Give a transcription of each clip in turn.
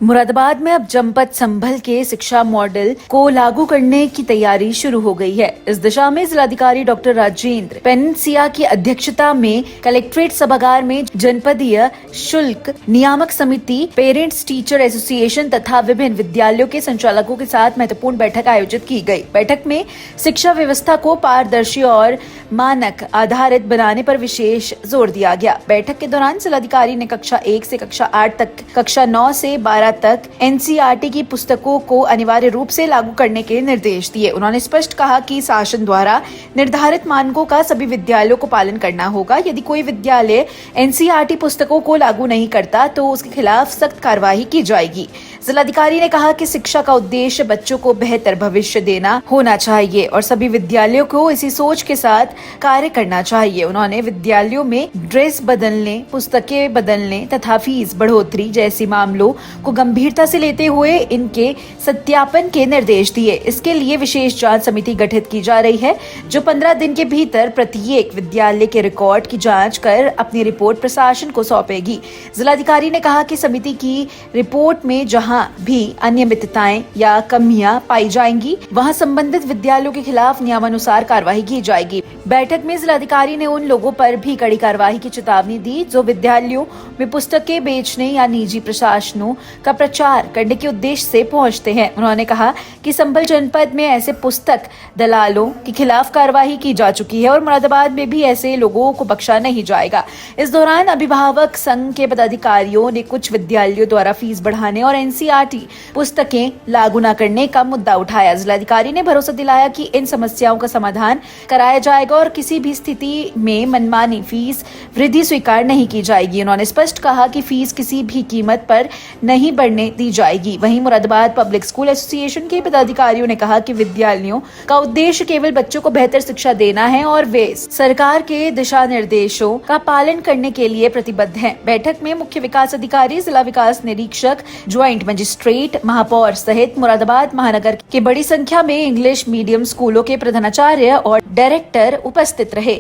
मुरादाबाद में अब जनपद संभल के शिक्षा मॉडल को लागू करने की तैयारी शुरू हो गई है। इस दिशा में जिलाधिकारी डॉक्टर राजेंद्र पेनसिया की अध्यक्षता में कलेक्ट्रेट सभागार में जनपदीय शुल्क नियामक समिति, पेरेंट्स टीचर एसोसिएशन तथा विभिन्न विद्यालयों के संचालकों के साथ महत्वपूर्ण बैठक आयोजित की गई। बैठक में शिक्षा व्यवस्था को पारदर्शी और मानक आधारित बनाने पर विशेष जोर दिया गया। बैठक के दौरान जिलाधिकारी ने कक्षा 1 से कक्षा 8 तक, कक्षा 9 से 12 तक एनसीईआरटी की पुस्तकों को अनिवार्य रूप से लागू करने के निर्देश दिए। उन्होंने स्पष्ट कहा कि शासन द्वारा निर्धारित मानकों का सभी विद्यालयों को पालन करना होगा। यदि कोई विद्यालय एनसीईआरटी पुस्तकों को लागू नहीं करता तो उसके खिलाफ सख्त कार्रवाई की जाएगी। जिलाधिकारी ने कहा कि शिक्षा का उद्देश्य बच्चों को बेहतर भविष्य देना होना चाहिए और सभी विद्यालयों को इसी सोच के साथ कार्य करना चाहिए। उन्होंने विद्यालयों में ड्रेस बदलने, पुस्तकें बदलने तथा फीस बढ़ोतरी जैसी मामलों को गंभीरता से लेते हुए इनके सत्यापन के निर्देश दिए। इसके लिए विशेष जांच समिति गठित की जा रही है, जो 15 दिन के भीतर प्रत्येक विद्यालय के रिकॉर्ड की जांच कर अपनी रिपोर्ट प्रशासन को सौंपेगी। जिलाधिकारी ने कहा कि समिति की रिपोर्ट में जहां भी अनियमितताएं या कमियां पाई जाएंगी, वहां संबंधित विद्यालयों के खिलाफ नियमानुसार कार्रवाई की जाएगी। बैठक में जिलाधिकारी ने उन लोगों पर भी कड़ी कार्रवाई की चेतावनी दी जो विद्यालयों में पुस्तकें बेचने या निजी प्रशासनों का प्रचार करने के उद्देश्य से पहुंचते हैं। उन्होंने कहा कि संभल जनपद में ऐसे पुस्तक दलालों के खिलाफ कार्रवाई की जा चुकी है और मुरादाबाद में भी ऐसे लोगों को बख्शा नहीं जाएगा। इस दौरान अभिभावक संघ के पदाधिकारियों ने कुछ विद्यालयों द्वारा फीस बढ़ाने और एनसीईआरटी पुस्तकें लागू न करने का मुद्दा उठाया। जिलाधिकारी ने भरोसा दिलाया कि इन समस्याओं का समाधान कराया जाएगा और किसी भी स्थिति में मनमानी फीस वृद्धि स्वीकार नहीं की जाएगी। उन्होंने स्पष्ट कहा कि फीस किसी भी कीमत पर नहीं बढ़ने दी जाएगी। वहीं मुरादाबाद पब्लिक स्कूल एसोसिएशन के पदाधिकारियों ने कहा कि विद्यालयों का उद्देश्य केवल बच्चों को बेहतर शिक्षा देना है और वे सरकार के दिशा निर्देशों का पालन करने के लिए प्रतिबद्ध हैं। बैठक में मुख्य विकास अधिकारी, जिला विकास निरीक्षक, ज्वाइंट मजिस्ट्रेट, महापौर सहित मुरादाबाद महानगर के बड़ी संख्या में इंग्लिश मीडियम स्कूलों के प्रधानाचार्य और डायरेक्टर उपस्थित रहे।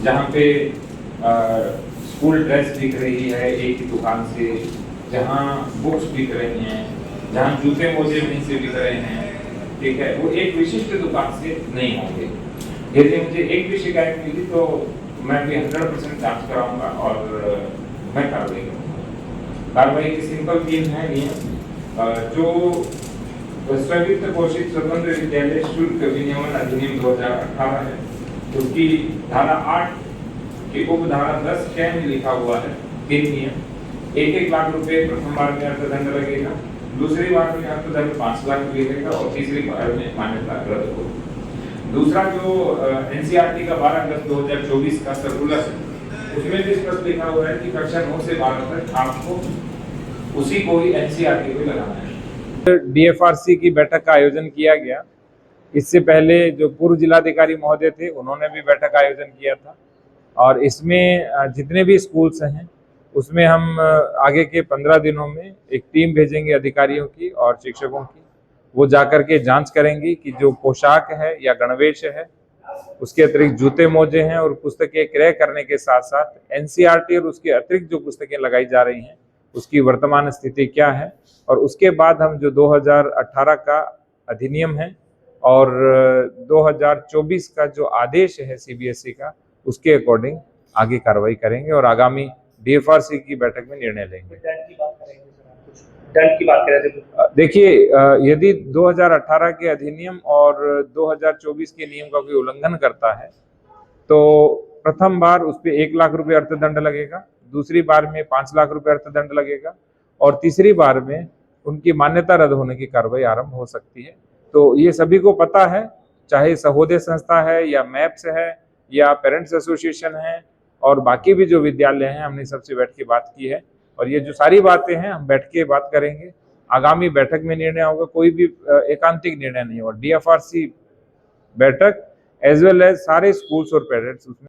जहाँ पे स्कूल ड्रेस बिक रही है एक ही दुकान से, जहाँ बुक्स बिक रही हैं, जहाँ जूते मोजे वहीं से बिक रहे हैं, ठीक है, वो एक विशिष्ट दुकान से नहीं होंगे। यदि मुझे एक भी शिकायत मिली तो मैं भी 100% जांच कराऊंगा और मैं कार्रवाई करूंगा। कार्रवाई की सिंपल तीन है नियम। जो स्वीकृत घोषित स्वतंत्र विद्यालय शुल्क विनियमन अधिनियम 2018 है, उसकी धारा 8 की उपधारा 10(क) में लिखा हुआ है 3 नियम। 1-1 लाख रुपए प्रथम बार में अर्थदंड लगेगा, दूसरी बार में अर्थदंड 5 लाख लगेगा और तीसरी बार में मान्यता रद्द होगी। दूसरा जो एनसीईआरटी का 12 अगस्त 2024 का सर्कुलर है, उसमें भी स्पष्ट लिखा हुआ है कि कक्षा 9 से 12 तक आपको उसी को ही एनसीईआरटी को लगाना है। डीएफआरसी की बैठक का आयोजन किया गया। इससे पहले जो पूर्व जिलाधिकारी महोदय थे, उन्होंने भी बैठक का आयोजन किया था और इसमें जितने भी स्कूल्स हैं उसमें हम आगे के 15 दिनों में एक टीम भेजेंगे अधिकारियों की और शिक्षकों की। वो जाकर के जांच करेंगी कि जो पोशाक है या गणवेश है, उसके अतिरिक्त जूते मोजे हैं और पुस्तकें क्रय करने के साथ साथ एनसीईआरटी और उसके अतिरिक्त जो पुस्तकें लगाई जा रही हैं उसकी वर्तमान स्थिति क्या है। और उसके बाद हम जो 2018 का अधिनियम है और 2024 का जो आदेश है सीबीएसई का, उसके अकॉर्डिंग आगे कार्रवाई करेंगे और आगामी डीएफआरसी की बैठक में निर्णय लेंगे। दंड की बात करें, देखिए, यदि 2018 के अधिनियम और 2024 के नियम का कोई उल्लंघन करता है तो प्रथम बार उस पर 1 लाख रुपए अर्थदंड लगेगा, दूसरी बार में 5 लाख रुपए अर्थदंड लगेगा और तीसरी बार में उनकी मान्यता रद्द होने की कार्रवाई आरंभ हो सकती है। तो ये सभी को पता है, चाहे सहोदय संस्था है या मैप्स है या पेरेंट्स एसोसिएशन है और बाकी भी जो विद्यालय हैं, हमने सबसे बैठ के बात की है और ये जो सारी बातें हैं हम बैठ के बात करेंगे। आगामी बैठक में निर्णय होगा, कोई भी एकांतिक निर्णय नहीं होगा। डीएफआरसी बैठक एज वेल एज सारे स्कूल्स और पेरेंट्स उसमें